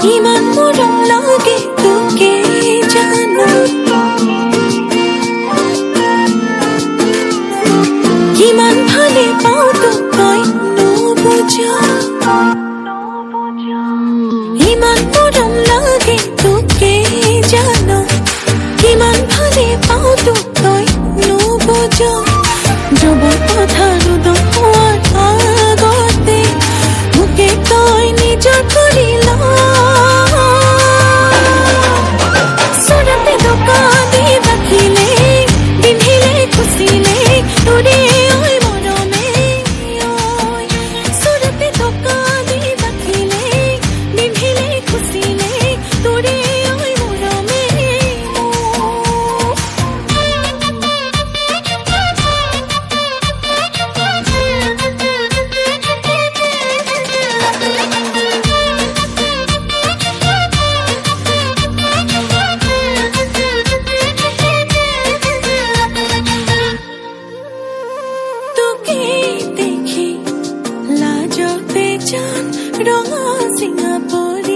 ইমান মৰম লাগে তোকে জানো কিমান ভালে পাওঁ তোক তই নুবুজা ইমান মৰম লাগে তোকে জানো কিমান ভালে পাওঁ তোক তই নুবুজা যুৱক পথাৰো দোৱাৰ আগতে মোকে তই নিজৰ কৰি ল চৰাতে দোকান দি বাকিলে পিন্ধিলে খুচিলে তোৰে ঐ মৰমে ঐ চৰাতে দোকান দি বাকিলে পিন্ধিলে খুচিলে তোৰে ঐ মৰমে তোকে দেখি লাজতে জান ৰঙা চিঙা পৰে